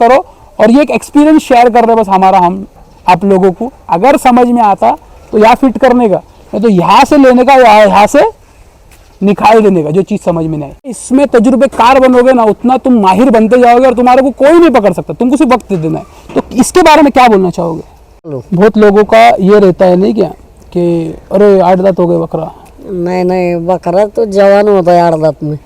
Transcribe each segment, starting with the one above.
करो। और ये एक एक्सपीरियंस शेयर कर रहे हैं बस हमारा, हम आप लोगों को। अगर समझ में आता तो यहाँ फिट करने का, नहीं तो यहाँ से लेने का या यहाँ से निकाल देने का, जो चीज़ समझ में नहीं आए। इसमें तजुर्बेकार बनोगे ना, उतना तुम माहिर बनते जाओगे और तुम्हारे को कोई नहीं पकड़ सकता, तुमको सिर्फ वक्त दे देना है। तो इसके बारे में क्या बोलना चाहोगे? बहुत लोगों का ये रहता है नहीं क्या कि अरे 8 दांत हो गए बकरा। नहीं, बकरा तो जवान होता है 8 दांत में।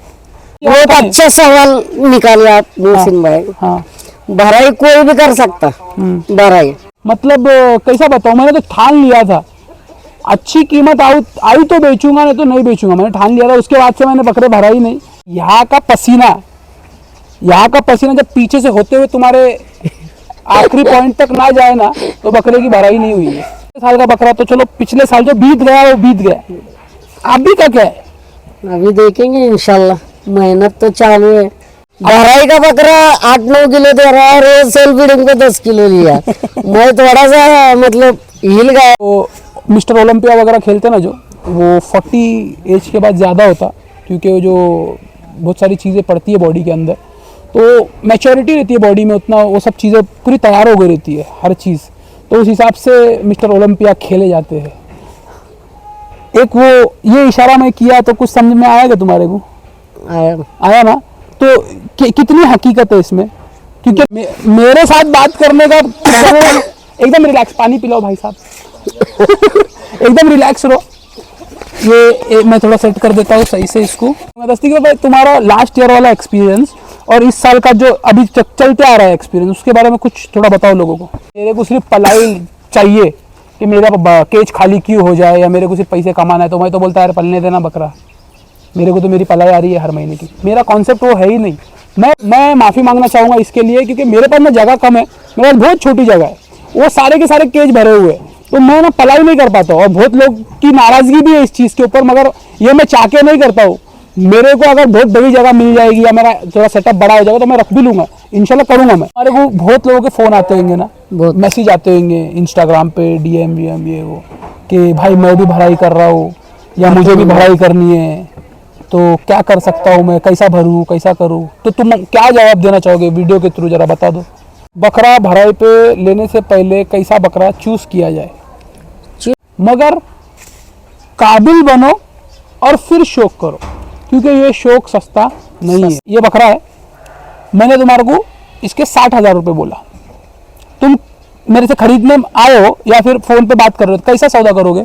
बहुत अच्छा सवाल निकाले आप मोहसिन भाई। हाँ, भराई कोई भी कर सकता। भराई मतलब कैसा बताऊं, मैंने तो ठान लिया था अच्छी कीमत आई तो बेचूंगा, नहीं तो नहीं बेचूंगा, मैंने ठान लिया था। उसके बाद से मैंने बकरे भरा ही नहीं। यहाँ का पसीना जब पीछे से होते हुए तुम्हारे आखिरी पॉइंट तक ना जाए ना, तो बकरे की भराई नहीं हुई है। साल का बकरा तो चलो पिछले साल जो बीत गया वो बीत गया, अभी का क्या है? अभी देखेंगे इंशाल्लाह, मेहनत तो चालू है। भराई का बकरा 8-9 किलो दे रहा है, रोज सेल फीडिंग पे 10 किलो लिया। मैं थोड़ा सा मतलब हिल गया। तो मिस्टर ओलंपिया वगैरह खेलते ना जो, वो 40 एज के बाद ज़्यादा होता, क्योंकि वो जो बहुत सारी चीज़ें पड़ती है बॉडी के अंदर, तो मैच्योरिटी रहती है बॉडी में, उतना वो सब चीज़ें पूरी तैयार हो गई रहती है हर चीज़। तो उस हिसाब से मिस्टर ओलंपिया खेले जाते हैं। एक वो ये इशारा मैं किया तो कुछ समझ में आएगा तुम्हारे को? आया ना? तो कितनी हकीकत है इसमें, क्योंकि मेरे साथ बात करने का एकदम रिलैक्स, पानी पिलाओ भाई साहब। एकदम रिलैक्स रहो। ये मैं थोड़ा सेट कर देता हूँ सही से इसको। दस्तगीर भाई, तुम्हारा लास्ट ईयर वाला एक्सपीरियंस और इस साल का जो अभी चलते आ रहा है एक्सपीरियंस, उसके बारे में कुछ थोड़ा बताओ लोगों को। मेरे को सिर्फ पलाई चाहिए कि मेरा केज खाली क्यों हो जाए, या मेरे को सिर्फ पैसे कमाना है, तो मैं तो बोलता यार पलने देना बकरा, मेरे को तो मेरी पलाई आ रही है हर महीने की। मेरा कॉन्सेप्ट वो है ही नहीं। मैं माफ़ी मांगना चाहूँगा इसके लिए, क्योंकि मेरे पास में जगह कम है, मेरे पास बहुत छोटी जगह है, वो सारे के सारे केज भरे हुए हैं, तो मैं ना पलाई नहीं कर पाता हूँ। और बहुत लोग की नाराज़गी भी है इस चीज़ के ऊपर, मगर ये मैं चाह के नहीं करता हूँ। मेरे को अगर बहुत बड़ी जगह मिल जाएगी या मेरा थोड़ा सेटअप बड़ा हो जाएगा तो मैं रख भी लूँगा, इंशाल्लाह करूँगा मैं। हमारे को बहुत लोगों के फ़ोन आते होंगे ना, बहुत मैसेज आते होंगे इंस्टाग्राम पे, DM ये वो, कि भाई मैं भी भराई कर रहा हूँ या मुझे भी भराई करनी है, तो क्या कर सकता हूँ मैं, कैसा भरूँ, कैसा करूँ? तो तुम क्या जवाब देना चाहोगे वीडियो के थ्रू, ज़रा बता दो। बकरा भराई पे लेने से पहले कैसा बकरा चूज़ किया जाए, मगर काबिल बनो और फिर शौक करो, क्योंकि ये शौक सस्ता नहीं है। ये बकरा है, मैंने तुम्हारे को इसके 60,000 रुपये बोला, तुम मेरे से खरीदने आए हो या फिर फ़ोन पे बात कर रहे हो, कैसा सौदा करोगे?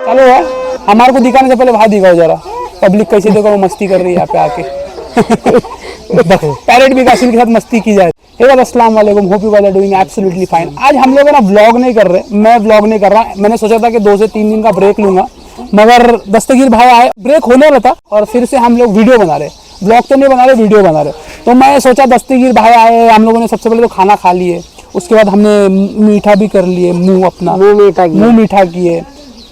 चलो यार, हमारे को दिखाने से पहले वहाँ दिखाओ जरा, पब्लिक कैसे देखो मस्ती कर रही है यहाँ पे आके। पैरेट भी कासिम के साथ मस्ती की जाए। अस्सलाम वालेकुम, hope you guys are doing absolutely fine. आज हम लोग ना व्लॉग नहीं कर रहे, मैं व्लॉग नहीं कर रहा। मैंने सोचा था कि 2 से 3 दिन का ब्रेक लूंगा, मगर दस्तगीर भाई आए, ब्रेक होने वाला था और फिर से हम लोग वीडियो बना रहे, व्लॉग तो नहीं बना रहे, वीडियो बना रहे। तो मैं सोचा दस्तगीर भाई आए, हम लोगों ने सबसे पहले तो खाना खा लिए, उसके बाद हमने मीठा भी कर लिए, मुँह मीठा किए।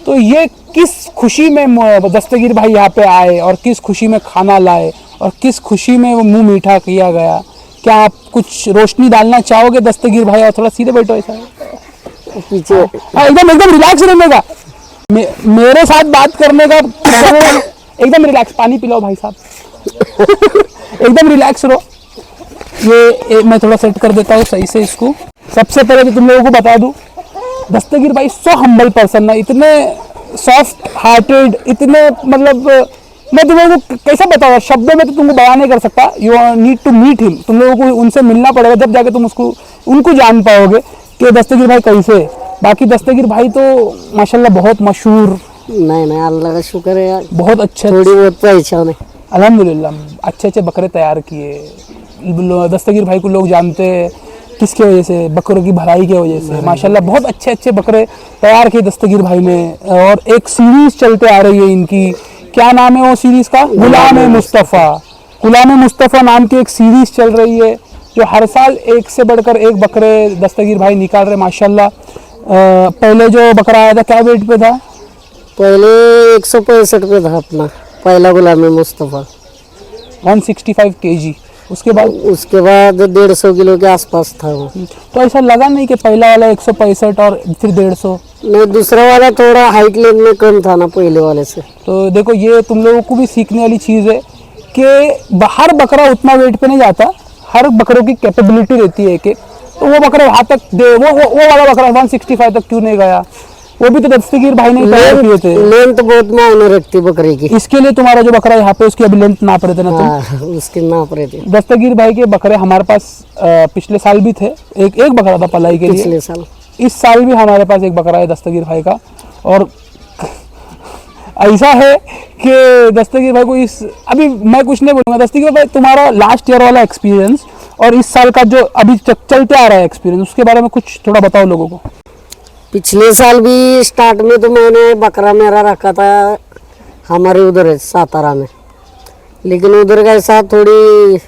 तो ये किस खुशी में दस्तगीर भाई यहाँ पे आए और किस खुशी में खाना लाए और किस खुशी में वो मुंह मीठा किया गया, क्या आप कुछ रोशनी डालना चाहोगे दस्तगीर भाई? और थोड़ा सीधे बैठो ऐसा पीछे, एकदम रिलैक्स रहने का, मेरे साथ बात करने का। एकदम रिलैक्स, पानी पिलाओ भाई साहब। एकदम रिलैक्स रहो। ये मैं थोड़ा सेट कर देता हूँ सही से इसको। सबसे पहले तो तुम लोगों को बता दूं, दस्तगीर भाई सो हम्बल पर्सन है, इतने सॉफ्ट हार्टेड, इतने मतलब मैं तुम लोगों को कैसा बताऊँ, शब्दों में तो तुमको बयान नहीं कर सकता। You need to meet him, तुम लोगों को उनसे मिलना पड़ेगा, जब जाके तुम उनको जान पाओगे कि दस्तगीर भाई कैसे। बाकी दस्तगीर भाई तो माशाल्लाह बहुत मशहूर, नहीं अल्लाह का शुक्र है यार, बहुत अच्छे, थोड़ी बहुत पहचान है अल्हम्दुलिल्लाह। अच्छे बकरे तैयार किए दस्तगीर भाई को, लोग जानते हैं किसके वजह से, बकरों की भराई की वजह से। माशाल्लाह बहुत अच्छे बकरे तैयार किए दस्तगीर भाई ने। और एक सीरीज चलते आ रही है इनकी, क्या नाम है वो सीरीज का? गुलाम मुस्तफ़ा नाम की एक सीरीज चल रही है, जो हर साल एक से बढ़कर एक बकरे दस्तगीर भाई निकाल रहे माशाल्लाह। पहले जो बकरा आया था क्या वेट पे था? पहले 165 पे था अपना पहला गुलाम मुस्तफ़ा, 165 kg। उसके बाद उसके बाद 150 किलो के आसपास था वो। तो ऐसा लगा नहीं कि पहला वाला 165 और फिर 150? नहीं, दूसरा वाला थोड़ा हाइट लेवल में कम था ना पहले वाले से। तो देखो ये तुम लोगों को भी सीखने वाली चीज़ है कि हर बकरा उतना वेट पे नहीं जाता, हर बकरों की कैपेबिलिटी रहती है कि तो वो बकरा वहाँ तक दे, वो वाला बकरा 165 तक क्यों नहीं गया? वो भी तो दस्तगीर भाई ने तैयार किए थे। लेंथ बहुत मायने रखती बकरे की। इसके लिए तुम्हारा जो बकरा यहाँ पे उसकी अभी लेंथ नाप रहे थे ना तुम? हाँ, उसकी नाप रहे थे। दस्तगीर भाई के बकरे हमारे पास पिछले साल भी थे, एक बकरा था पलाई के लिए। पिछले साल, इस साल भी हमारे पास एक बकरा है दस्तगीर भाई का। और ऐसा है कि दस्तगीर भाई को अभी मैं कुछ नहीं बोलूँगा, दस्तगीर भाई तुम्हारा लास्ट ईयर वाला एक्सपीरियंस और इस साल का जो अभी चलते आ रहा है एक्सपीरियंस, उसके बारे में कुछ थोड़ा बताओ लोगों को। पिछले साल भी स्टार्ट में तो मैंने बकरा मेरा रखा था हमारे उधर है सातारा में, लेकिन उधर का ऐसा थोड़ी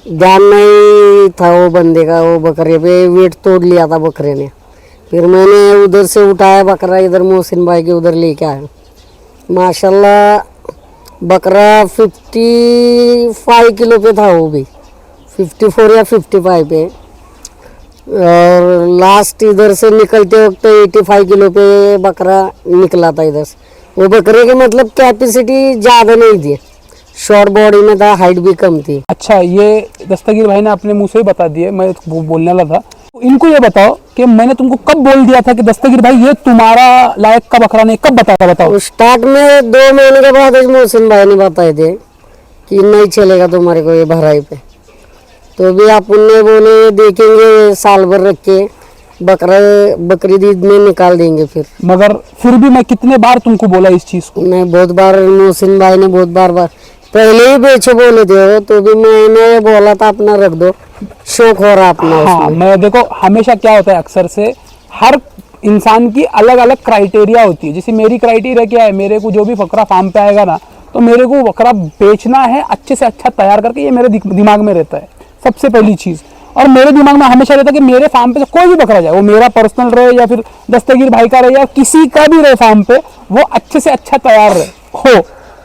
ध्यान नहीं था वो बंदे का, वो बकरे पे वेट तोड़ लिया था बकरे ने। फिर मैंने उधर से उठाया बकरा, इधर मोहसिन भाई के उधर लेके आया। माशाल्लाह बकरा 55 किलो पे था, वो भी 54 या 55 पे। और लास्ट इधर से निकलते वक्त 85 किलो पे बकरा निकला था इधर से। वो बकरे के मतलब कैपेसिटी ज़्यादा नहीं थी, शॉर्ट बॉडी में था, हाइट भी कम थी। अच्छा, ये दस्तगीर भाई ने अपने मुंह से ही बता दिए, मैं बोलने वाला था। इनको ये बताओ कि मैंने तुमको कब बोल दिया था कि दस्तगीर भाई ये तुम्हारा लायक का बकरा नहीं, कब बताया? बताओ। स्टार्ट में 2 महीने के बाद मोहसिन भाई ने बताए थे कि नहीं चलेगा तुम्हारे को ये भराई पे। तो भी आप उन्हें बोले देखेंगे, साल भर रख के बकरीद ईद में निकाल देंगे फिर। मगर फिर भी मैं कितने बार तुमको बोला इस चीज को? नहीं, बहुत बार मोहसिन भाई ने बहुत बार पहले ही बेचे बोले थे, तो भी मैंने बोला था अपना रख दो, शौक हो रहा अपना। हाँ, मैं देखो हमेशा क्या होता है, अक्सर से हर इंसान की अलग अलग क्राइटेरिया होती है। जैसे मेरी क्राइटेरिया क्या है, मेरे को जो भी बकरा फार्म पे आएगा ना, तो मेरे को बकरा बेचना है अच्छे से अच्छा तैयार करके, ये मेरे दिमाग में रहता है सबसे पहली चीज़। और मेरे दिमाग में हमेशा रहता है कि मेरे फार्म पे से कोई भी बकरा जाए, वो मेरा पर्सनल रहे या फिर दस्तगीर भाई का रहे या किसी का भी रहे फार्म पे, वो अच्छे से अच्छा तैयार रहे हो,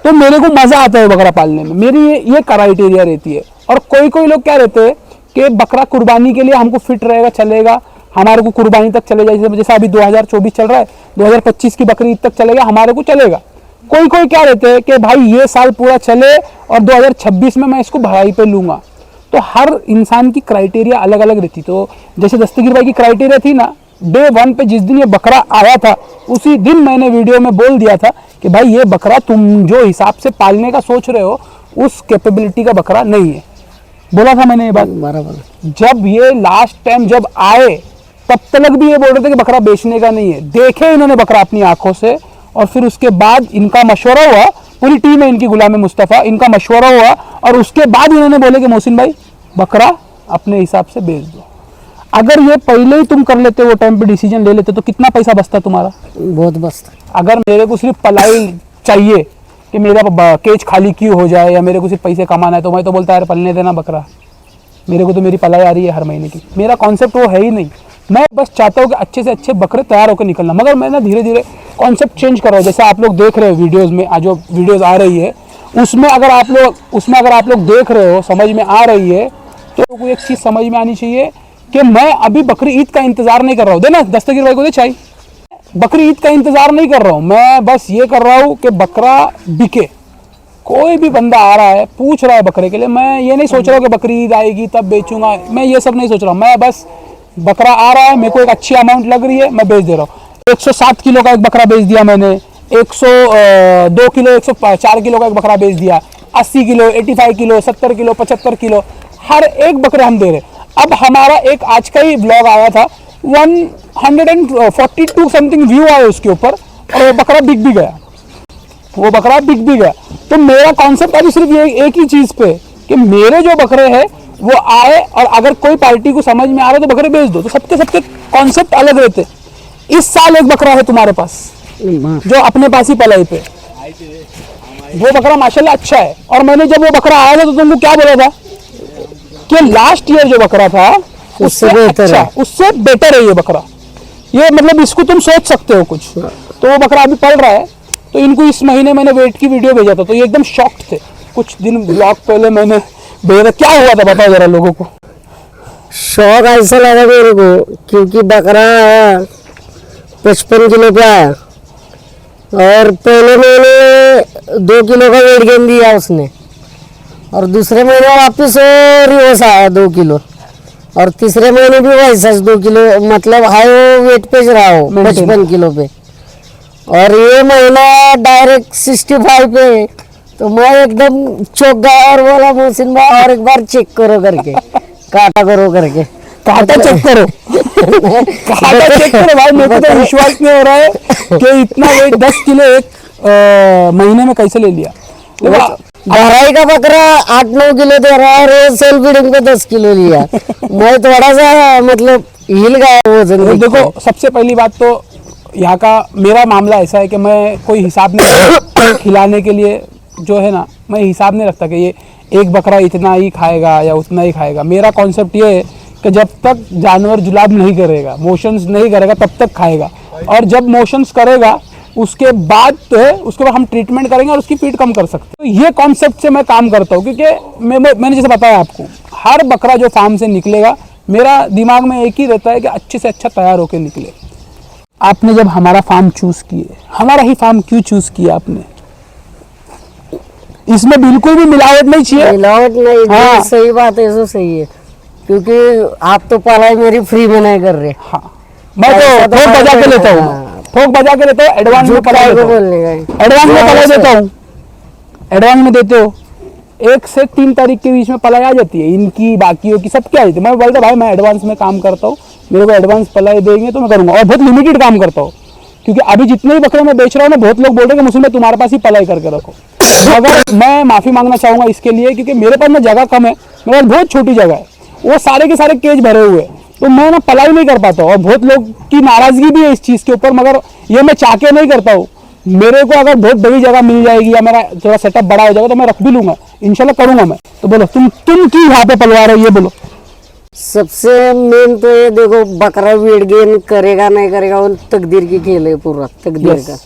तो मेरे को मज़ा आता है बकरा पालने में। मेरी ये क्राइटेरिया रहती है। और कोई लोग क्या रहते हैं कि बकरा कुर्बानी के लिए हमको फिट रहेगा, चलेगा, हमारे को कुर्बानी तक चले जाए, जैसे अभी 2024 चल रहा है, 2025 की बकरी ईद तक चलेगा, हमारे को चलेगा। कोई क्या रहते हैं कि भाई ये साल पूरा चले और 2026 में मैं इसको भराई पे लूँगा। तो हर इंसान की क्राइटेरिया अलग अलग रहती। तो जैसे दस्तगीर भाई की क्राइटेरिया थी ना, डे 1 पे जिस दिन ये बकरा आया था, उसी दिन मैंने वीडियो में बोल दिया था कि भाई ये बकरा तुम जो हिसाब से पालने का सोच रहे हो उस कैपेबिलिटी का बकरा नहीं है। बोला था मैंने ये बात बराबर। जब ये लास्ट टाइम जब आए तब तक भी ये बोल रहे थे कि बकरा बेचने का नहीं है। देखे इन्होंने बकरा अपनी आंखों से, और फिर उसके बाद इनका मशवरा हुआ, पूरी टीम है इनकी गुलाम मुस्तफ़ा, इनका मशवरा हुआ और उसके बाद इन्होंने बोले कि मोहसिन भाई बकरा अपने हिसाब से बेच दो। अगर ये पहले ही तुम कर लेते, वो टाइम पे डिसीजन ले लेते, तो कितना पैसा बचता तुम्हारा? बहुत बचता। अगर मेरे को सिर्फ पलाई चाहिए कि मेरा केज खाली क्यों हो जाए, या मेरे को सिर्फ पैसे कमाना है, तो मैं तो बोलता यार पलने देना बकरा, मेरे को तो मेरी पलाई आ रही है हर महीने की। मेरा कॉन्सेप्ट वो है ही नहीं। मैं बस चाहता हूँ कि अच्छे से अच्छे बकरे तैयार होकर निकलना। मगर मैं ना धीरे धीरे कॉन्सेप्ट चेंज कर रहा हूँ। जैसे आप लोग देख रहे हो वीडियोज़ में, आज जो वीडियोज़ आ रही है उसमें अगर आप लोग देख रहे हो, समझ में आ रही है, तो एक चीज़ समझ में आनी चाहिए कि मैं अभी बकरी ईद का इंतज़ार नहीं कर रहा हूँ। देना दस्तगीर भाई को दे चाय। बकरी ईद का इंतज़ार नहीं कर रहा हूँ, मैं बस ये कर रहा हूँ कि बकरा बिके। कोई भी बंदा आ रहा है, पूछ रहा है बकरे के लिए, मैं ये नहीं सोच रहा हूँ कि बकरी ईद आएगी तब बेचूंगा, मैं ये सब नहीं सोच रहा हूँ। मैं बस बकरा आ रहा है, मेरे को एक अच्छी अमाउंट लग रही है, मैं बेच दे रहा हूँ। 107 किलो का एक बकरा बेच दिया मैंने, 102 किलो 104 किलो का एक बकरा बेच दिया, 80 किलो 85 किलो 70 किलो 75 किलो हर एक बकरे हम दे रहे। अब हमारा एक आज का ही ब्लॉग आया था, 142 समथिंग व्यू आए उसके ऊपर, और वो बकरा बिक भी गया, वो बकरा बिक भी गया। तो मेरा कॉन्सेप्ट अभी सिर्फ ये एक ही चीज़ पे कि मेरे जो बकरे हैं वो आए, और अगर कोई पार्टी को समझ में आ रहा है तो बकरे बेच दो। तो सबके कॉन्सेप्ट अलग रहते। इस साल एक बकरा है तुम्हारे पास जो अपने पास ही पलाई पे, वो बकरा माशाल्लाह अच्छा है। और मैंने जब वो बकरा आया था तो तुमको क्या बोला था कि लास्ट ईयर जो बकरा था उससे अच्छा, उससे बेटर है ये बकरा। ये मतलब इसको तुम सोच सकते हो कुछ। तो वो बकरा अभी पल रहा है। तो इनको इस महीने मैंने वेट की वीडियो भेजा था, तो ये एकदम शॉक्ड थे। कुछ दिन ब्लॉग पहले मैंने बेहद क्या हुआ था बताओ जरा लोगों को। शौक ऐसा लगा मेरे को क्योंकि बकरा 55 किलो पे आया और पहले महीने 2 किलो का वेट गेन दिया उसने और दूसरे महीने वापस रिवर्स आया 2 किलो और तीसरे महीने भी वैसा 2 किलो मतलब हाई वेट पे रहा हो 55 किलो पे और ये महीना डायरेक्ट 65 पे। तो मैं एकदम चौंक गया और बोला मोहसिन भाई और एक बार चेक करो करके काटा करो करके काटा चेक करो काटा चेक करो भाई, मेरे को तो विश्वास नहीं हो रहा है कि इतना वेट 10 किलो एक महीने में कैसे ले लिया। देखो गहराई का बकरा 8-9 किलो दे रहा है और सेल्फ फीडिंग पे 10 किलो लिया। मैं थोड़ा सा मतलब हिल गया वजन। देखो सबसे पहली बात तो यहाँ का मेरा मामला ऐसा है कि मैं कोई हिसाब नहीं खिलाने के लिए जो है ना, मैं हिसाब नहीं रखता कि ये एक बकरा इतना ही खाएगा या उतना ही खाएगा। मेरा कॉन्सेप्ट ये है कि जब तक जानवर जुलाब नहीं करेगा, मोशंस नहीं करेगा, तब तक खाएगा और जब मोशंस करेगा उसके बाद तो है, उसके बाद हम ट्रीटमेंट करेंगे और उसकी फीड कम कर सकते हैं। तो ये कॉन्सेप्ट से मैं काम करता हूँ क्योंकि मैंने जैसे बताया आपको, हर बकरा जो फार्म से निकलेगा मेरा दिमाग में एक ही रहता है कि अच्छे से अच्छा तैयार होकर निकले। आपने जब हमारा फार्म चूज किए, हमारा ही फार्म क्यों चूज किया आपने? इसमें बिल्कुल भी मिलावट नहीं चाहिए। मिलावट नहीं, हाँ। सही बात है, सो सही है क्योंकि आप तो पढ़ाई मेरी फ्री में नहीं कर रहे। हाँ, मैं तो ठोक बजा के लेता हूँ, ठोक बजा के लेता हूँ, एडवांस में पढ़ाई देता हूँ, एडवांस में पढ़ाई देता हूँ, एडवांस में देते हो। 1 से 3 तारीख के बीच में पलाई आ जाती है, इनकी बाकियों की सबकी आ जाती है। मैं बोलता भाई मैं एडवांस में काम करता हूँ, मेरे को एडवांस पलाई देंगे तो मैं करूँगा और बहुत लिमिटेड काम करता हूँ क्योंकि अभी जितने भी बकरे मैं बेच रहा हूँ ना, बहुत लोग बोल रहे हैं कि मुझे तुम्हारे पास ही पलाई करके रखो। मगर मैं माफ़ी मांगना चाहूँगा इसके लिए क्योंकि मेरे पास ना जगह कम है, मेरे पास बहुत छोटी जगह है, वो सारे के सारे केज भरे हुए हैं, तो मैं ना पलाई नहीं कर पाता और बहुत लोग की नाराज़गी भी है इस चीज़ के ऊपर। मगर ये मैं चाह के नहीं करता हूँ, मेरे को अगर बहुत बड़ी जगह मिल जाएगी या मेरा थोड़ा सेटअप बड़ा हो जाएगा तो मैं रख भी लूँगा, इंशाल्लाह करूँगा मैं। तो बोलो तुम क्यों यहाँ पे पलवा रहे हो, ये बोलो। सबसे मेन तो ये देखो, बकरा वेट गेन करेगा नहीं करेगा वो तकदीर की खेल है, पूरा तकदीर का।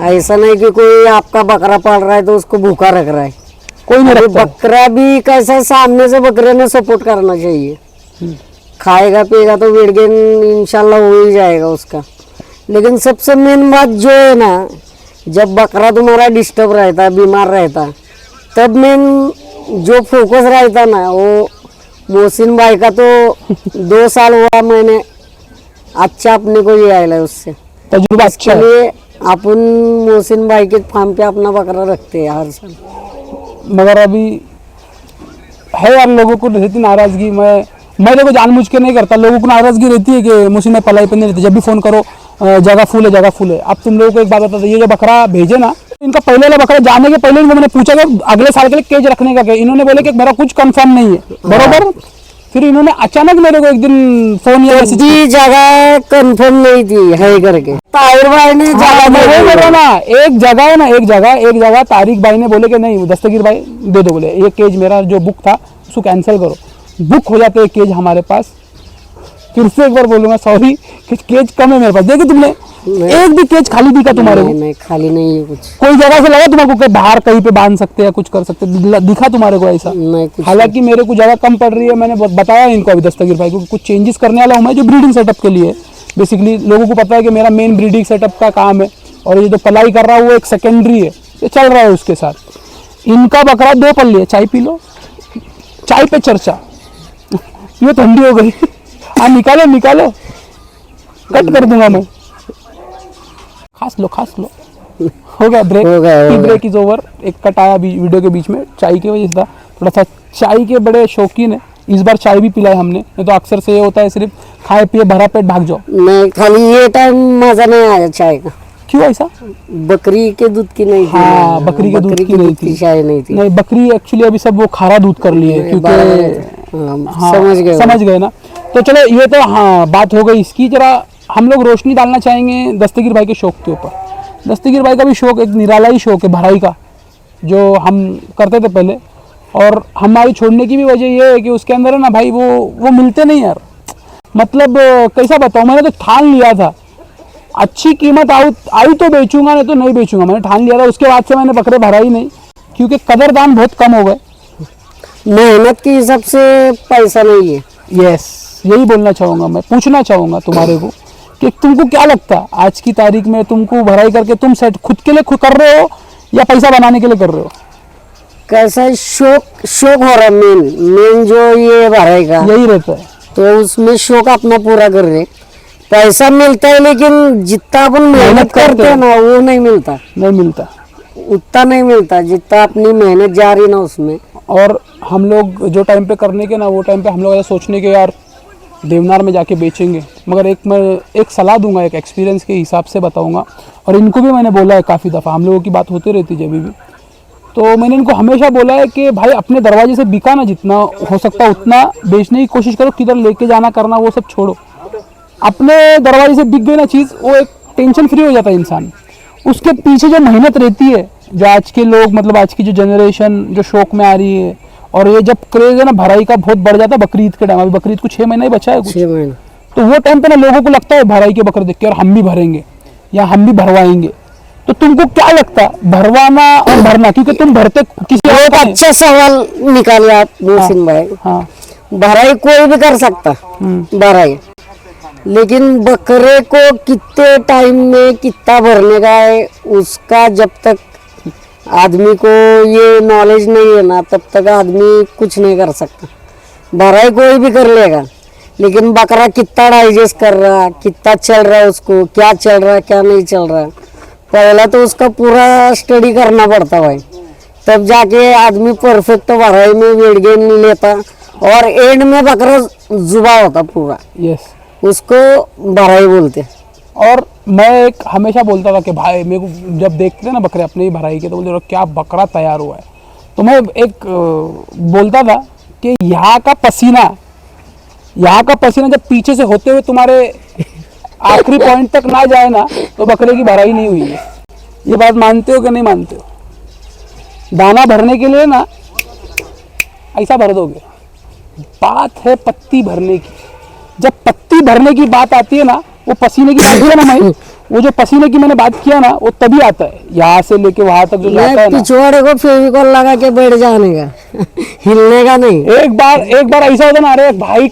ऐसा नहीं कि कोई आपका बकरा पाल रहा है तो उसको भूखा रख रहा है, कोई नहीं रखता। बकरा भी कैसा सामने से बकरे ने सपोर्ट करना चाहिए। खाएगा पिएगा तो वेट गेन इंशाल्लाह हो ही जाएगा उसका। लेकिन सबसे मेन बात जो है ना, जब बकरा तुम्हारा डिस्टर्ब रहता है, बीमार रहता है, तब मेन जो फोकस रहता ना, वो मोहसिन भाई का तो 2 साल हुआ मैंने अच्छा अपने को ये आया है उससे तजुर्बा अच्छा है। अपन मोहसिन भाई के फार्म पे अपना बकरा रखते हैं हर साल। मगर अभी है यार लोगों को रहती नाराजगी। मैं देखो जानबूझ के नहीं करता, लोगों को नाराजगी रहती है कि मुझसे मैं पलाई पे नहीं रहती। जब भी फोन करो जगह फुल है, जगह फुल है। अब तुम लोगों को एक बात बता दो, ये जो बकरा भेजे ना, इनका पहले वाला बकरा जाने के पहले इनको मैंने पूछा कि अगले साल के लिए केज रखने का क्या, इन्होंने बोले कि मेरा कुछ कंफर्म नहीं है, बरोबर। फिर इन्होंने अचानक मेरे को एक दिन फोन या मैसेज, जगह कंफर्म नहीं थी है करके ताहिर भाई ने एक जगह तारिक भाई ने बोले कि नहीं दस्तगीर भाई दे दो, बोले ये केज मेरा जो बुक था उसको कैंसिल करो। बुक हो जाते हैं केज हमारे पास। फिर से एक बार बोलूंगा सॉरी, केज कम है मेरे पास। देखिए तुमने एक भी केज खाली दिखा तुम्हारे को? नहीं खाली नहीं है कुछ। कोई जगह से लगा तुम्हारे को बाहर कहीं पे बांध सकते हैं, कुछ कर सकते हैं, दिखा तुम्हारे को ऐसा? हालांकि मेरे को जगह कम पड़ रही है, मैंने बताया इनको अभी दस्तगीर भाई को कुछ चेंजेस करने वाला हूँ मैं, जो ब्रीडिंग सेटअप के लिए। बेसिकली लोगों को पता है कि मेरा मेन ब्रीडिंग सेटअप का काम है और ये जो पलाई कर रहा हूँ वो एक सेकेंडरी है, ये चल रहा है उसके साथ। इनका बकरा 2 पल्ली, चाय पी लो, चाय पे चर्चा। ये ठंडी हो गई, हाँ निकालो निकालो, कट कर दूंगा मैं। खास लो हो गया ब्रेक, ब्रेक इज ओवर। एक कट आया वीडियो के बीच में चाय की वजह से था, थोड़ा सा चाय के बड़े शौकीन है, इस बार चाय भी पिलाई हमने। नहीं तो अक्सर से ये होता है सिर्फ खाए पिए भरा पेट भाग जाओ। नहीं खाली ये टाइम मजा नहीं आया चाय का। क्यों ऐसा? बकरी के दूध की नहीं थी। हाँ, बकरी के दूध की नहीं थी, चाय नहीं थी। नहीं बकरी एक्चुअली अभी सब वो खारा दूध कर लिए क्योंकि हाँ, समझ गए ना। तो चलो ये तो हाँ बात हो गई इसकी। जरा हम लोग रोशनी डालना चाहेंगे दस्तगीर भाई के शौक के ऊपर। दस्तगीर भाई का भी शौक एक निराला ही शौक है, भराई का, जो हम करते थे पहले। और हमारी छोड़ने की भी वजह ये है कि उसके अंदर है ना भाई वो मिलते नहीं यार। मतलब कैसा बताऊँ, मैंने तो ठान लिया था अच्छी कीमत आई तो बेचूंगा, नहीं तो नहीं बेचूंगा, मैंने ठान लिया था। उसके बाद से मैंने बकरे भरा ही नहीं क्योंकि कदर दाम बहुत कम हो गए। मेहनत के हिसाब से पैसा नहीं है। यस, यही बोलना चाहूँगा मैं, पूछना चाहूँगा तुम्हारे को कि तुमको क्या लगता है आज की तारीख में तुमको भराई करके तुम सेट खुद के लिए कर रहे हो या पैसा बनाने के लिए कर रहे हो? कैसा है, शौक शौक हो रहा है। मेन जो ये भराई का यही रहता है। तो उसमें शौक अपना पूरा कर रहे। पैसा मिलता है लेकिन जितना अपन मेहनत करते हैं ना वो नहीं मिलता। नहीं मिलता, उतना नहीं मिलता जितना अपनी मेहनत जा रही ना उसमें। और हम लोग जो टाइम पे करने के ना वो टाइम पे हम लोग ऐसा सोचने के यार देवनार में जाके बेचेंगे, मगर मैं एक सलाह दूंगा, एक एक्सपीरियंस के हिसाब से बताऊंगा, और इनको भी मैंने बोला है काफ़ी दफ़ा, हम लोगों की बात होती रहती जब भी, तो मैंने इनको हमेशा बोला है कि भाई अपने दरवाजे से बिका ना, जितना हो सकता उतना बेचने की कोशिश करो, किधर लेके जाना करना वो सब छोड़ो, अपने दरवाजे से बिक गई ना चीज़, वो एक टेंशन फ्री हो जाता है इंसान। उसके पीछे जो मेहनत रहती है, जो आज के लोग मतलब आज की जो जनरेशन जो शौक में आ रही है, और ये जब क्रेज है ना भराई का बहुत बढ़ जाता है बकरीद के टाइम, अभी बकरीद को 6 महीना ही बचा है कुछ, 6 महीने, तो वो टाइम पे ना लोगों को लगता है भराई के बकरे देख के और हम भी भरेंगे या हम भी भरवाएंगे। तो तुमको क्या लगता है भरवाना और भरना, क्योंकि तुम भरते किसी और का नहीं। अच्छा सवाल निकाले आप मोहसिन भाई। हाँ, भराई कोई भी कर सकता भराई, लेकिन बकरे को कितने टाइम में कितना भरने का है उसका जब तक आदमी को ये नॉलेज नहीं है ना तब तक आदमी कुछ नहीं कर सकता। भराई कोई भी कर लेगा, लेकिन बकरा कितना डाइजेस्ट कर रहा, कितना चल रहा है, उसको क्या चल रहा है क्या नहीं चल रहा है, पहला तो उसका पूरा स्टडी करना पड़ता भाई, तब जाके आदमी परफेक्ट भराई में वेट गेन नहीं लेता, और एंड में बकरा जुबा होता पूरा, यस, उसको भराई बोलते। और मैं एक हमेशा बोलता था कि भाई मेरे को जब देखते थे ना बकरे अपने ही भराई के, तो बोलते थे क्या बकरा तैयार हुआ है। तो मैं एक बोलता था कि यहाँ का पसीना जब पीछे से होते हुए तुम्हारे आखिरी पॉइंट तक ना जाए ना तो बकरे की भराई नहीं हुई है। ये बात मानते हो कि नहीं मानते हो? दाना भरने के लिए ना ऐसा भर दोगे, बात है पत्ती भरने की। जब पत्ती भरने की बात आती है ना, वो पसीने की बात किया ना मैं, वो जो पसीने की मैंने बात किया ना वो तभी आता है, यहाँ से लेके वहां तक जो जाता है ना, पिछवाड़े को फेविकॉल लगा के बैठ जाने का हिलने का नहीं। एक बार ऐसा होता ना, अरे भाई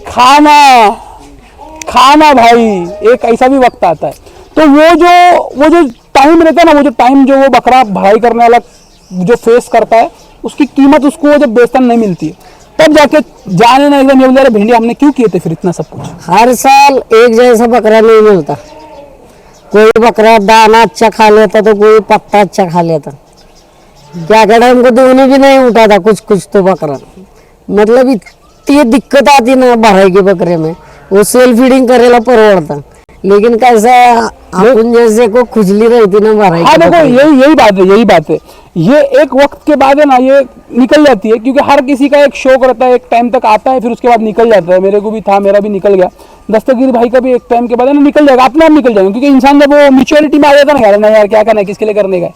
खाना भाई, एक ऐसा भी वक्त आता है। तो वो जो टाइम रहता है ना, वो जो टाइम जो वो बकरा भराई करने वाला जो फेस करता है, उसकी कीमत उसको जब बेचता नहीं मिलती है, तब जाके जाने ना एकदम ये बोल रहे भिंडी हमने क्यों किए थे फिर इतना सब कुछ। हर साल एक जैसा बकरा नहीं मिलता, कोई बकरा दाना अच्छा खा लेता तो कोई पत्ता अच्छा खा लेता, क्या कहता हमको दोनों भी नहीं उठाता कुछ तो बकरा, मतलब इतनी दिक्कत आती ना भराई के बकरे में, वो सेल्फ फीडिंग करेला परवड़ता, लेकिन कैसा अपन जैसे को खुजली रहती ना भराई। हाँ देखो यही बात है, ये एक वक्त के बाद है ना ये निकल जाती है, क्योंकि हर किसी का एक शौक रहता है, एक टाइम तक आता है फिर उसके बाद निकल जाता है। मेरे को भी था, मेरा भी निकल गया, दस्तगीर भाई का भी एक टाइम के बाद है ना निकल जाएगा, अपने आप निकल जाएगा, क्योंकि इंसान जब वो मैच्योरिटी में आ जाता है ना, यार ना यार क्या करना है, किसके लिए करने का है,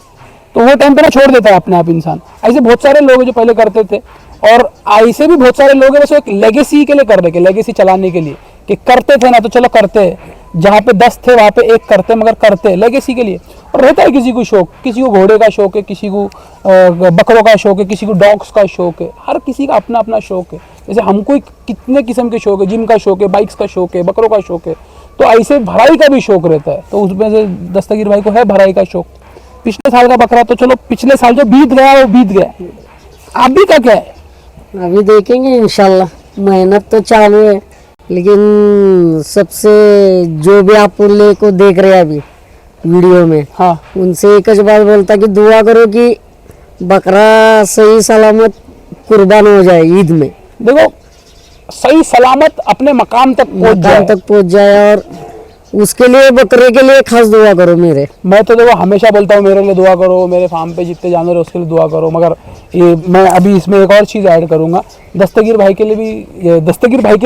तो वो टाइम पे ना छोड़ देता है अपने आप इंसान। ऐसे बहुत सारे लोग हैं जो पहले करते थे, और ऐसे भी बहुत सारे लोग हैं बस एक लेगेसी के लिए कर रहे, लेगेसी चलाने के लिए, कि करते थे ना तो चलो करते हैं, जहाँ पे 10 थे वहाँ पे 1 करते, मगर करते लेगेसी के लिए। और रहता है किसी को शौक, किसी को घोड़े का शौक है, किसी को बकरों का शौक है, किसी को डॉग्स का शौक है, हर किसी का अपना अपना शौक है। जैसे हमको कितने किस्म के शौक है, जिम का शौक है, बाइक्स का शौक है, बकरों का शौक है, तो ऐसे भराई का भी शौक रहता है। तो उसमें से दस्तगीर भाई को है भराई का शौक। पिछले साल का बकरा तो चलो पिछले साल जो बीत गया वो बीत गया, अभी का क्या है अभी देखेंगे इंशाल्लाह, मेहनत तो चालू है, लेकिन सबसे जो भी आप ले को देख रहे हैं अभी वीडियो में, हाँ उनसे एक बात बोलता कि दुआ करो कि बकरा सही सलामत कुर्बान हो जाए ईद में, देखो सही सलामत अपने मकाम तक पहुंच जाए, और उसके लिए बकरे के लिए खास दुआ करो मेरे। मैं तो देखो हमेशा बोलता हूँ मेरे लिए दुआ करो, मेरे फार्म पे जितने जानवर है उसके लिए दुआ करो, मगर ये मैं अभी इसमें एक और चीज़ ऐड करूँगा, दस्तगीर भाई के लिए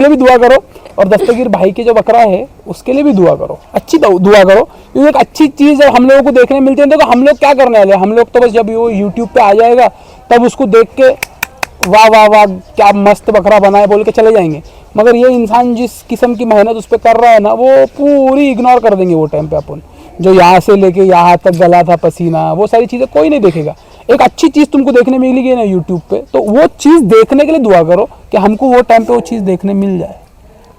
भी दुआ करो, और दस्तगीर भाई के जो बकरा है उसके लिए भी दुआ करो, अच्छी दुआ करो, क्योंकि एक अच्छी चीज़ जब हम लोगों को देखने मिलती है, देखो हम लोग क्या करने वाले, हम लोग तो बस जब वो यूट्यूब पे आ जाएगा तब उसको देख के वाह वाह वाह क्या मस्त बकरा बना है बोल के चले जाएंगे, मगर ये इंसान जिस किस्म की मेहनत उस पर कर रहा है ना वो पूरी इग्नोर कर देंगे वो टाइम पे अपन, जो यहाँ से लेके यहाँ तक गला था पसीना, वो सारी चीज़ें कोई नहीं देखेगा। एक अच्छी चीज़ तुमको देखने मिलेगी ना यूट्यूब पे, तो वो चीज़ देखने के लिए दुआ करो कि हमको वो टाइम पे वो चीज़ देखने मिल जाए।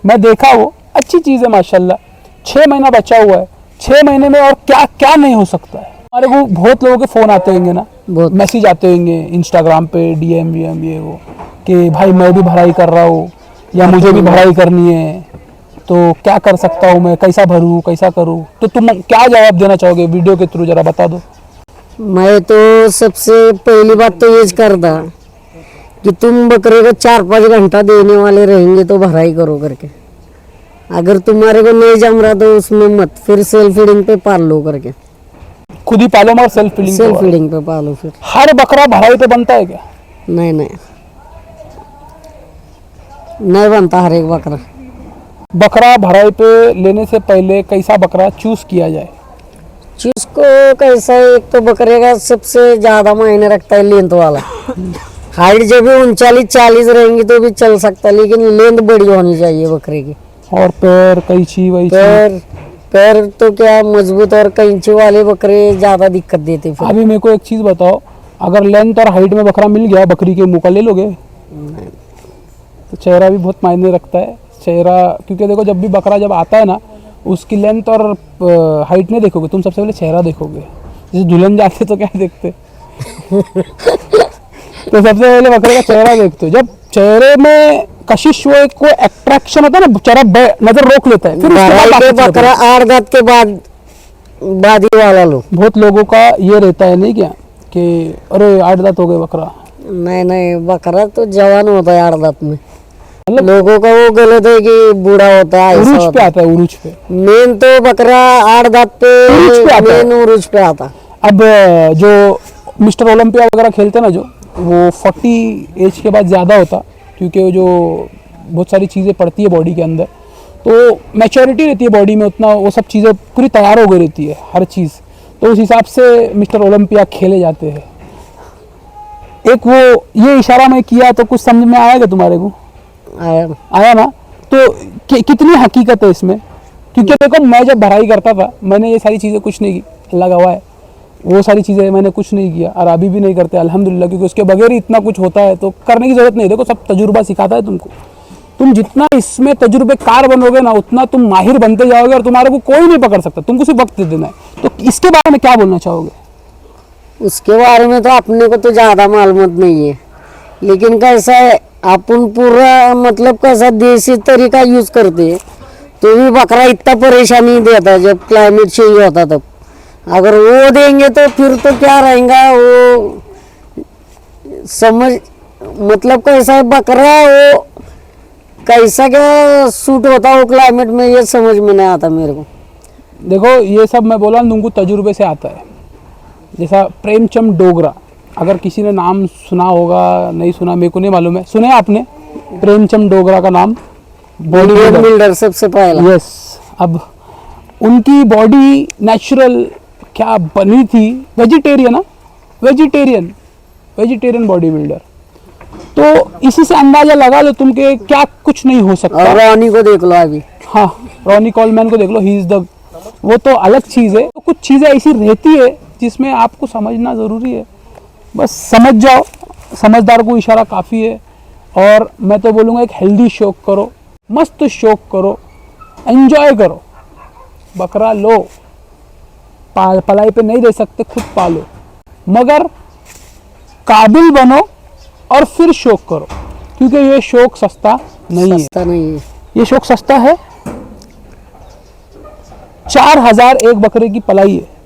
मैं देखा वो अच्छी चीज़ है माशाल्लाह। 6 महीना बचा हुआ है, 6 महीने में और क्या क्या नहीं हो सकता है। हमारे को बहुत लोगों के फ़ोन आते होंगे ना, बहुत। मैसेज आते होंगे इंस्टाग्राम पे, डीएम ये वो, कि भाई मैं भी भराई कर रहा हूँ या मुझे भी भराई करनी है, तो क्या कर सकता हूँ मैं, कैसा भरूँ, कैसा करूँ। तो तुम क्या जवाब देना चाहोगे वीडियो के थ्रू, जरा बता दो। मैं तो सबसे पहली बात तो ये करता कि तुम बकरे को 4-5 घंटा देने वाले रहेंगे तो भराई करो करके। अगर तुम्हारे को नहीं जम रहा तो उसमें मत, फिर सेल्फ फीडिंग पे पाल लो करके। खुद ही पालो मगर सेल्फ फीडिंग सेल्फ फीडिंग पे पालो फिर। हर बकरा भराई पे बनता है क्या? नहीं नहीं, नहीं बनता हर एक बकरा। बकरा भराई पे लेने से पहले कैसा बकरा चूज किया जाए? जिसको कैसा है, एक तो बकरे का सबसे ज्यादा मायने रखता है लेंथ वाला। हाइट जब भी 39-40 रहेंगी तो भी चल सकता है, लेकिन लेंथ बड़ी होनी चाहिए बकरे की। और पैर, कैंची वैची? पैर तो क्या मजबूत, और कैंची वाले बकरे ज्यादा दिक्कत देते फिर। अभी मेरे को एक चीज बताओ, अगर लेंथ और हाइट में बकरा मिल गया, बकरी के मुंह का ले लोगे? तो चेहरा भी बहुत मायने रखता है, चेहरा। क्योंकि देखो जब भी बकरा जब आता है ना, उसकी लेंथ और हाइट नहीं देखोगे तुम, सबसे पहले चेहरा देखोगे। जैसे दुल्हन जाते तो क्या देखते तो सबसे पहले बकरे का चेहरा देखते हो। जब चेहरे में कशिश वो एक कोई अट्रैक्शन होता है ना, चेहरा नजर रोक लेता है, फिर उसके बाद बाकी चीज़ें बकरा 8 दांत के बाद बादी वाला लो। बहुत लोगों का ये रहता है नहीं क्या, कि अरे 8 दांत हो गए बकरा। नहीं नहीं, बकरा तो जवान होता है 8 दांत में। मतलब लोगों का वो गलत है कि बूढ़ा होता है, ऐसा उरूज पे होता है। आता है, उरूज पे। मेन तो बकरा 8 दांत उरूज पे पे, आता है। मेन उरूज पे आता। अब जो मिस्टर ओलंपिया वगैरह खेलते हैं ना, जो वो 40 एज के बाद ज़्यादा होता, क्योंकि वो जो बहुत सारी चीज़ें पड़ती है बॉडी के अंदर, तो मैच्योरिटी रहती है बॉडी में, उतना वो सब चीज़ें पूरी तैयार हो गई रहती है हर चीज़। तो उस हिसाब से मिस्टर ओलंपिया खेले जाते हैं। एक वो ये इशारा मैं किया तो कुछ समझ में आएगा तुम्हारे को? आया ना? तो कितनी हकीकत है इसमें? क्योंकि देखो मैं जब भराई करता था, मैंने ये सारी चीज़ें कुछ नहीं की, लगा हुआ है वो सारी चीज़ें मैंने कुछ नहीं किया, और अभी भी नहीं करते अल्हम्दुलिल्लाह, क्योंकि उसके बगैर ही इतना कुछ होता है तो करने की ज़रूरत नहीं। देखो सब तजुर्बा सिखाता है तुमको। तुम जितना इसमें तजुर्बेकार बनोगे ना, उतना तुम माहिर बनते जाओगे, और तुम्हारे को कोई नहीं पकड़ सकता, तुमको सिर्फ वक्त दे देना है। तो इसके बारे में क्या बोलना चाहोगे? उसके बारे में तो अपने को तो ज्यादा मालूम नहीं है, लेकिन कैसा है, अपन पूरा मतलब कैसा देसी तरीका यूज करते हैं, तो भी बकरा इतना परेशानी नहीं देता जब क्लाइमेट चेंज होता तब। अगर वो देंगे तो फिर तो क्या रहेगा वो, समझ मतलब कैसा है बकरा वो कैसा क्या सूट होता है वो क्लाइमेट में, ये समझ में नहीं आता मेरे को। देखो ये सब मैं बोला तुमको तजुर्बे से आता है। जैसा प्रेमचंद डोगरा, अगर किसी ने नाम सुना होगा, नहीं सुना मेरे को नहीं मालूम है, सुने आपने प्रेमचंद डोगरा का नाम? बॉडी बिल्डर सबसे पहला। यस। अब उनकी बॉडी नेचुरल क्या बनी थी, वेजिटेरियन ना, वेजिटेरियन बॉडी बिल्डर। तो इसी से अंदाजा लगा लो तुम के क्या कुछ नहीं हो सकता। और रॉनी को देख लो अभी। हाँ, रॉनी कॉलमैन को देख लो, ही इज द, वो तो अलग चीज़ है। तो कुछ चीज़ें ऐसी रहती है जिसमें आपको समझना ज़रूरी है, बस समझ जाओ, समझदार को इशारा काफ़ी है। और मैं तो बोलूँगा एक हेल्दी शौक करो, मस्त शौक करो, एंजॉय करो, बकरा लो, पलाई पे नहीं दे सकते, खुद पालो, मगर काबिल बनो और फिर शौक करो, क्योंकि ये शौक सस्ता नहीं है। ये शौक सस्ता है। 4000 एक बकरे की पलाई है।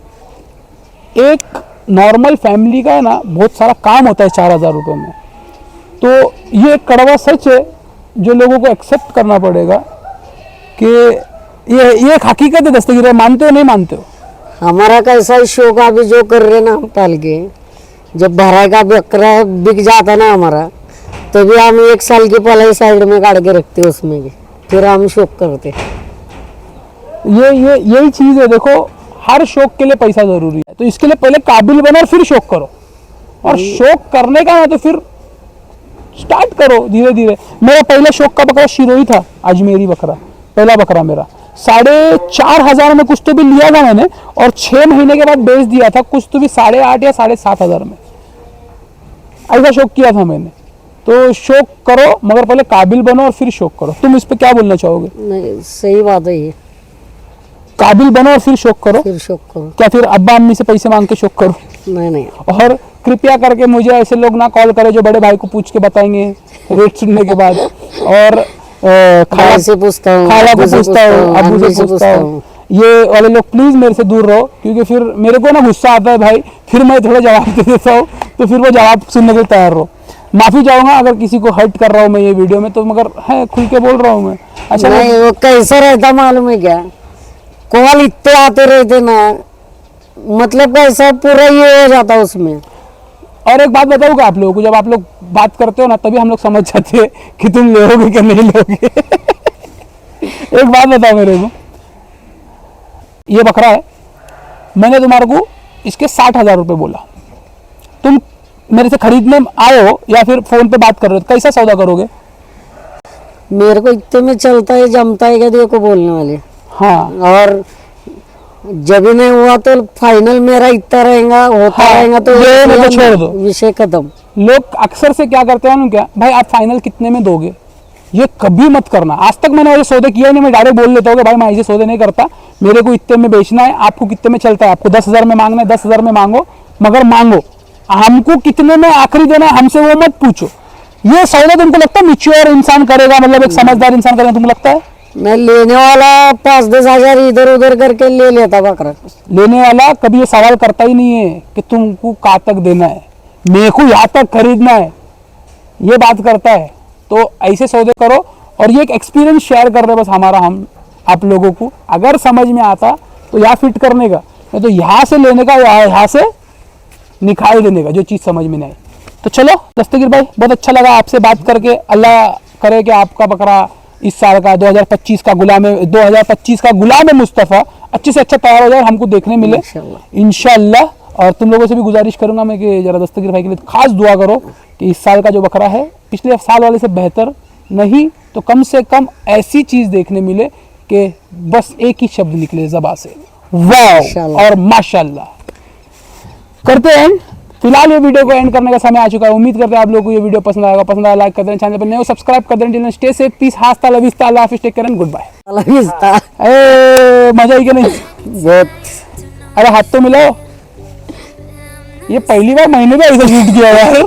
एक नॉर्मल फैमिली का है ना, बहुत सारा काम होता है 4000 रुपये में। तो ये कड़वा सच है जो लोगों को एक्सेप्ट करना पड़ेगा कि ये एक हकीकत है दस्तगीर है। मानते हो नहीं मानते हो? हमारा कैसा शौक अभी जो कर रहे ना हम पाल के, जब भराई का बकरा बिक जाता ना हमारा, तो भी हम 1 साल की पलाई साइड में काट के रखते उसमें भी, फिर हम शौक करते। यही चीज़ है। देखो हर शौक के लिए पैसा ज़रूरी है, तो इसके लिए पहले काबिल बनो और फिर शौक करो। और शौक करने का ना तो फिर स्टार्ट करो धीरे धीरे। मेरा पहला शौक का बकरा शिरोही था, अजमेरी बकरा, पहला बकरा मेरा 4500 में कुछ तो भी लिया था मैंने, और 6 महीने के बाद बेच दिया था कुछ तो भी 8.5 या 7.5 हज़ार में। ऐसा शौक किया था मैंने। तो शौक करो मगर पहले काबिल बनो और फिर शौक करो। तुम इस पे क्या बोलना चाहोगे? नहीं, सही बात है ये, काबिल बनो और फिर शौक करो। फिर शौक करो। क्या फिर अब्बा अम्मी से पैसे मांग के शौक करो? नहीं नहीं, और कृपया करके मुझे ऐसे लोग ना कॉल करें जो बड़े भाई को पूछ के बताएंगे रेट सुनने के बाद, और भाई से पूछता हूँ, खाला को पूछता हूँ, अब्बू से पूछता हूँ। ये वाले लोग प्लीज मेरे से दूर रहो, क्योंकि फिर मेरे को ना गुस्सा आता है भाई, फिर मैं थोड़ा जवाब दे देता हूँ, तो फिर वो जवाब सुनने के लिए तैयार रहो। माफी चाहूंगा अगर किसी को हर्ट कर रहा हूँ मैं ये वीडियो में, तो मगर है खुल के बोल रहा हूँ मैं। अच्छा नहीं, वो कैसा रहता मालूम है क्या, कॉल इतने आते रहते ना, मतलब कैसा पूरा ये हो जाता उसमें। और एक बात बताऊंगा आप लोगों को, जब आप लोग बात करते हो ना तभी हम लोग समझ जाते हैं कि तुम लोगे कि नहीं लोगे। एक बात बताओ मेरे को, ये बकरा है, मैंने तुम्हारे को इसके 60,000 रुपये बोला, तुम मेरे से खरीदने आए हो या फिर फोन पे बात कर रहे हो, कैसा सौदा करोगे? मेरे को इतने में चलता है, जमता है क्या देखो बोलने वाले। हाँ, और जब नहीं हुआ तो फाइनल मेरा इतना रहेगा, होता हाँ, रहेगा तो ये नहीं तो छोड़ दो। विषय खत्म। लोग अक्सर से क्या करते हैं ना, क्या भाई आप फाइनल कितने में दोगे, ये कभी मत करना। आज तक मैंने ऐसे सौदे किया नहीं, मैं डायरेक्ट बोल देता हूँ कि भाई मैं ऐसे सौदे नहीं करता, मेरे को इतने में बेचना है, आपको कितने में चलता है, आपको 10,000 में मांगना है 10,000 में मांगो, मगर मांगो, हमको कितने में आखिरी देना है हमसे वो मत पूछो। ये सौदा तुमको लगता है मिच्योर इंसान करेगा, मतलब एक समझदार इंसान करेगा तुमको लगता है? मैं लेने वाला 5-10 हजार इधर उधर करके ले लेता बकरा। लेने वाला कभी ये सवाल करता ही नहीं है कि तुमको कहाँ तक देना है, मेरे को यहाँ तक खरीदना है, ये बात करता है। तो ऐसे सौदे करो, और ये एक एक्सपीरियंस शेयर कर रहे बस हमारा, हम आप लोगों को अगर समझ में आता तो यहाँ फिट करने का, नहीं तो यहाँ से लेने का, यहाँ से निकाल देने का, जो चीज़ समझ में नहीं आई। तो चलो दस्तगीर भाई, बहुत अच्छा लगा आपसे बात करके। अल्लाह करे कि आपका बकरा इस साल का 2025 का गुलाम मुस्तफ़ा अच्छे से अच्छा तैयार हो जाए, हमको देखने मिले इंशाल्लाह। और तुम लोगों से भी गुजारिश करूंगा मैं कि जरा दस्तगीर भाई के लिए खास दुआ करो कि इस साल का जो बकरा है पिछले साल वाले से बेहतर नहीं तो कम से कम ऐसी चीज़ देखने मिले कि बस एक ही शब्द निकले ज़बान से, वाह और माशाल्लाह। करते हैं फिलहाल ये वीडियो को एंड करने का समय आ चुका है। उम्मीद करते हैं आप लोगों को ये वीडियो पसंद आएगा, पसंद आया लाइक कर देना, चैनल पर नए हो सब्सक्राइब कर देना। Stay safe, peace, hasta la vista, अल्लाह हाफिज़, take care and goodbye. मजा ही कि नहीं? बहुत। अरे हाथ तो मिलाओ, ये पहली बार मैंने भी ऐसा शूट किया यार,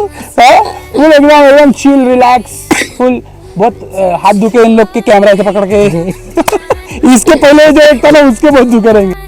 फुल एकदम चिल रिलैक्स फुल। बहुत हाथ दुखे इन लोग के कैमरा ऐसे पकड़ के। इसके पहले जो एक था ना उसके बहुत दुखे रहेंगे।